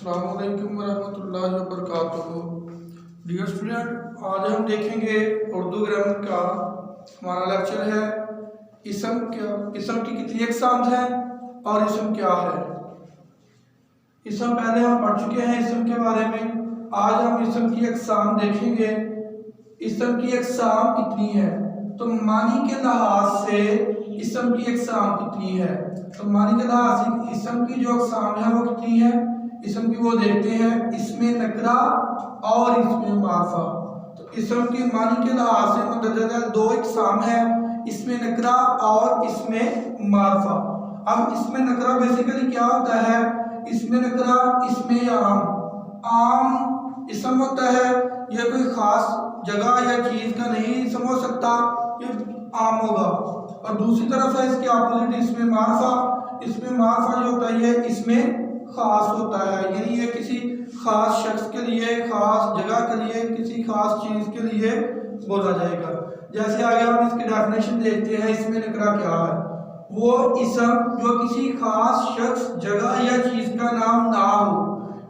अस्सलाम वालेकुम वरहमतुल्लाहि वबरकातुहू। डियर स्टूडेंट, आज हम देखेंगे उर्दू ग्रामर का हमारा लेक्चर है इसम की कितनी अक़साम है और इसम क्या है। इसम पहले हम पढ़ चुके हैं इसम के बारे में। आज हम इसम की अक़साम देखेंगे। इसम की अक़साम कितनी है, तो मानी के लिहाज से इसम की अक़साम कितनी है। तो मानी के लिहाज से इसम की जो अक़साम है वो कितनी है, इसम की वो देखते हैं। इसमें नकरा और इसमें मारफा। तो इसम की मानी के लिहाज से मतलब दो अक़साम है, इसमें नकरा और इसमें मारफा। अब इसमें नकरा बेसिकली क्या होता है, इसमें नकरा इसमें आम इसम होता है। यह कोई खास जगह या चीज का नहीं इसम हो सकता, ये आम होगा। और दूसरी तरफ है इसके अपोजिट इसमें मारफा। इसमें मारफा जो होता है इसमें खास होता है, यानी ये किसी खास शख्स के लिए, खास जगह के लिए, किसी खास चीज के लिए बोला जाएगा। जैसे आगे हम इसकी डेफिनेशन देखते हैं। इसमें नकरा क्या है, वो इसम जो किसी खास शख्स, जगह या चीज का नाम ना हो,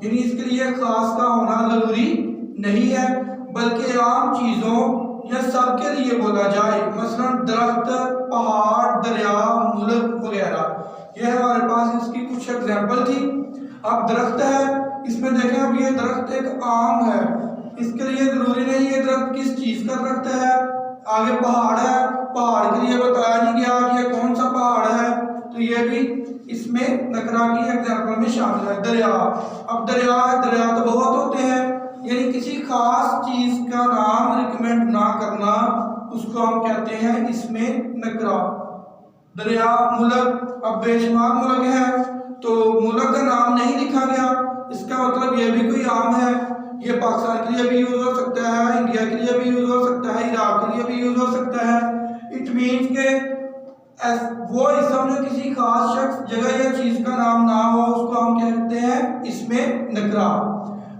यानी इसके लिए खास का होना जरूरी नहीं है, बल्कि आम चीजों या सब के लिए बोला जाए। मसलन दरख्त, पहाड़, दरिया, मुल्क वगैरह। यह हमारे पास इसकी कुछ एग्जाम्पल थी। अब दरख्त है, इसमें देखें अब ये दरख्त एक आम है, इसके लिए जरूरी नहीं ये दरख्त किस चीज का दरख्त है। आगे पहाड़ है, पहाड़ के लिए बताया नहीं गया कि ये कौन सा पहाड़ है, तो ये भी इसमें नकरा की एग्जाम्पल में शामिल है। दरिया, अब दरिया है, दरिया तो बहुत होते हैं, यानी किसी खास चीज का नाम रिकमेंड ना करना, उसको हम कहते हैं इसमें नकरा। दरिया, मुल्क, अब बेशुमार मुल्क है, तो मुल्क का नाम नहीं लिखा गया, इसका मतलब ये भी कोई आम है। ये पाकिस्तान के लिए भी यूज हो सकता है, इंडिया के लिए भी यूज हो सकता है, इराक के लिए भी यूज हो सकता है। इट मीन्स के वो इसम जो किसी खास शख्स, जगह या चीज का नाम ना हो, उसको हम कहते हैं इसमें नकरा।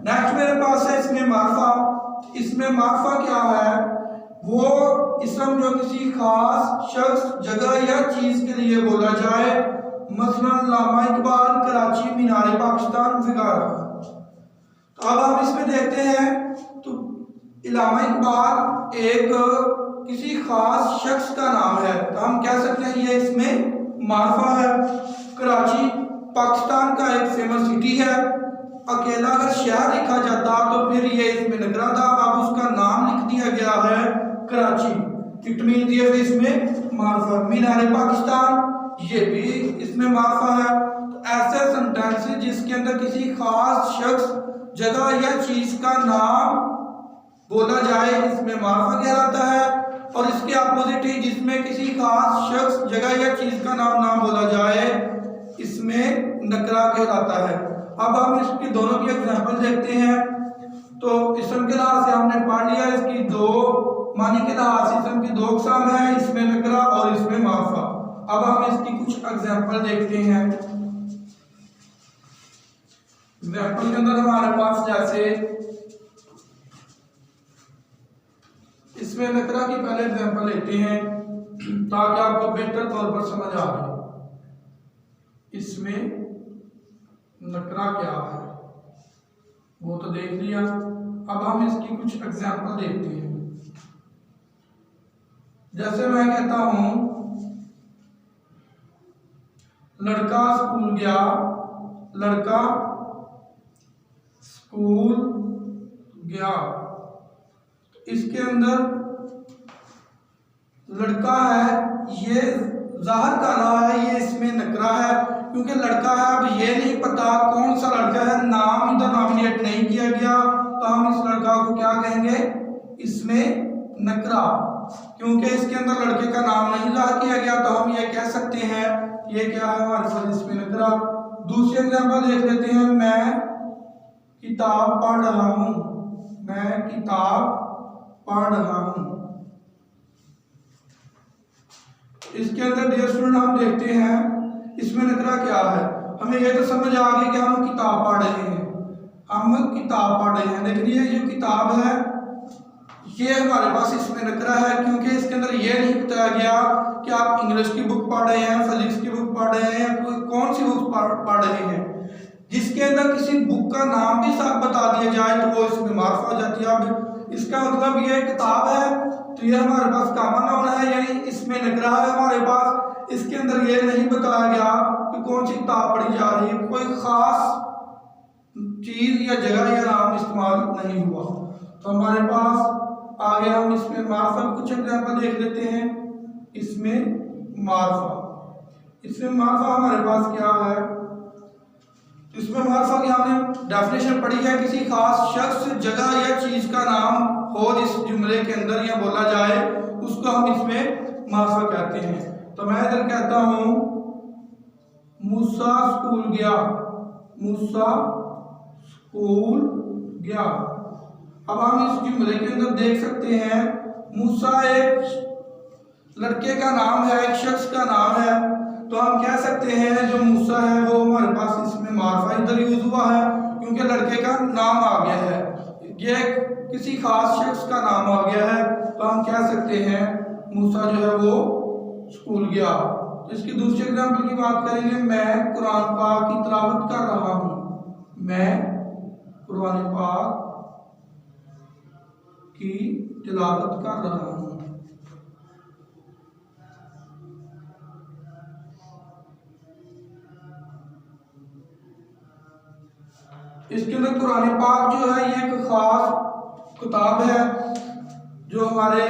नेक्स्ट मेरे पास है इसमें मारफा। इसमें मारफा क्या है, वो इसम जो किसी खास शख्स, जगह या चीज के लिए बोला जाए। मसलन अल्लामा इकबाल, कराची, मीनार पाकिस्तान वगैरह। तो अब हम इसमें देखते हैं, तो अल्लामा इकबाल एक किसी खास शख्स का नाम है, तो हम कह सकते हैं ये इसमें मारफा है। कराची पाकिस्तान का एक फेमस सिटी है, अकेला अगर शहर लिखा जाता तो फिर ये इसमें नकरा था, अब उसका नाम लिख दिया गया है कराची। इट मीन ये भी इसमें मारफा। मीनार पाकिस्तान, ये भी इसमें मारफा है। तो ऐसे सेंटेंस जिसके अंदर किसी खास शख्स, जगह या चीज का नाम बोला जाए, इसमें मारफा कहलाता है। और इसके अपोजिट ही जिसमें किसी खास शख्स, जगह या चीज का नाम ना बोला जाए, इसमें नकरा कहलाता है। अब हम इसकी दोनों की एग्जांपल देखते हैं। तो इसम के लिहाज से हमने पढ़ लिया, इसकी दो मानी के लिहाज से इसम की दो अक़साम है, इसमें नकरा और इसमें मारफा। अब हम इसकी कुछ एग्जांपल देखते हैं। एग्जांपल के अंदर हमारे पास जैसे इसमें नकरा की पहले एग्जांपल लेते हैं ताकि आपको बेहतर तौर पर समझ आ जाए। इसमें नकरा क्या है वो तो देख लिया, अब हम इसकी कुछ एग्जांपल देखते हैं। जैसे मैं कहता हूं लड़का स्कूल गया, लड़का स्कूल गया। इसके अंदर लड़का है, ये जाहिर कर रहा है ये इसमें नकरा है, क्योंकि लड़का है। अब ये नहीं पता कौन सा लड़का है, नाम इधर नॉमिनेट नहीं किया गया, तो हम इस लड़का को क्या कहेंगे, इसमें नकरा। क्योंकि इसके अंदर लड़के का नाम नहीं जाहिर किया गया, तो हम ये कह सकते हैं ये क्या है हमारे पास इसमें नकरा। दूसरी एग्जांपल देख लेते हैं। मैं किताब पढ़ रहा हूं, मैं किताब पढ़ रहा हूं। इसके अंदर डियर स्टूडेंट हम देखते हैं इसमें नकरा क्या है। हमें यह तो समझ आ गई कि हम किताब पढ़ रहे हैं, हम किताब पढ़ रहे हैं, लेकिन ये जो किताब है ये हमारे पास इसमें नकरा है, क्योंकि इसके अंदर ये नहीं बताया गया कि आप इंग्लिश की बुक पढ़ रहे हैं, फिजिक्स की बुक पढ़ रहे हैं, या कोई कौन सी बुक पढ़ रहे हैं। जिसके अंदर किसी बुक का नाम भी साथ बता दिया जाए तो वो इसमें मार्फा हो जाती है। अब इसका मतलब ये किताब है तो ये हमारे पास कॉमन नाउन है, यानी इसमें लग रहा है हमारे पास। इसके अंदर ये नहीं बताया गया कि कौन सी किताब पढ़ी जा रही है, कोई खास चीज या जगह या नाम इस्तेमाल नहीं हुआ। तो हमारे पास आगे हम इसमें मार्फा कुछ एग्जाम्पल देख लेते हैं। इसमें मार्फा हमारे पास क्या है, इसमें मार्फा की हमने डेफिनेशन पढ़ी है, किसी खास शख्स, जगह या चीज का नाम हो जिस जुमले के अंदर या बोला जाए उसको हम इसमें मार्फा कहते हैं। तो मैं इधर कहता हूं मूसा स्कूल गया, मूसा स्कूल गया। अब हम इस जुमले के अंदर देख सकते हैं मूसा एक लड़के का नाम है, एक शख्स का नाम है, तो हम कह सकते हैं जो मूसा है वो हमारे पास इसमें मार्फा इधर यूज हुआ है क्योंकि लड़के का नाम आ गया है, ये किसी खास शख्स का नाम आ गया है, तो हम कह सकते हैं मूसा जो है वो स्कूल गया। तो इसकी दूसरी एग्जाम्पल की बात करेंगे, मैं कुरान पाक की तिलावत कर रहा हूँ, मैं कुरान पाक की तिलावत कर रहा हूँ। इसके अंदर कुरान पाक जो है ये एक खास किताब है जो हमारे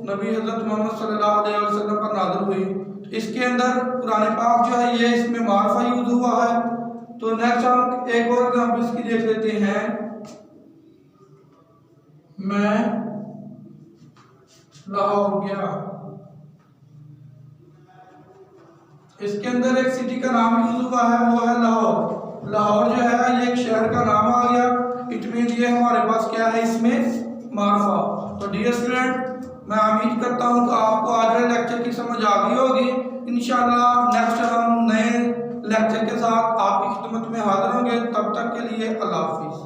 नबी हजरत मोहम्मद सल्लल्लाहु अलैहि वसल्लम पर नाज़िल हुई। इसके अंदर कुरान पाक जो है ये इसमें मार्फा यूज हुआ है। तो नेक्स्ट हम एक और एग्जाम्पल इसकी देख लेते हैं, मैं लाहौर गया। इसके अंदर एक सिटी का नाम यूज हुआ है वो है लाहौर। लाहौर जो है ये एक शहर का नाम आ गया, इट मीन ये हमारे पास क्या है इसमें मार्फा। तो डियर स्टूडेंट, मैं उम्मीद करता हूँ कि आपको आज वाले लेक्चर की समझ आ गई होगी। इंशाल्लाह नेक्स्ट हम नए लेक्चर के साथ आपकी खिदमत में हाजिर होंगे। तब तक के लिए अल्लाह हाफिज़।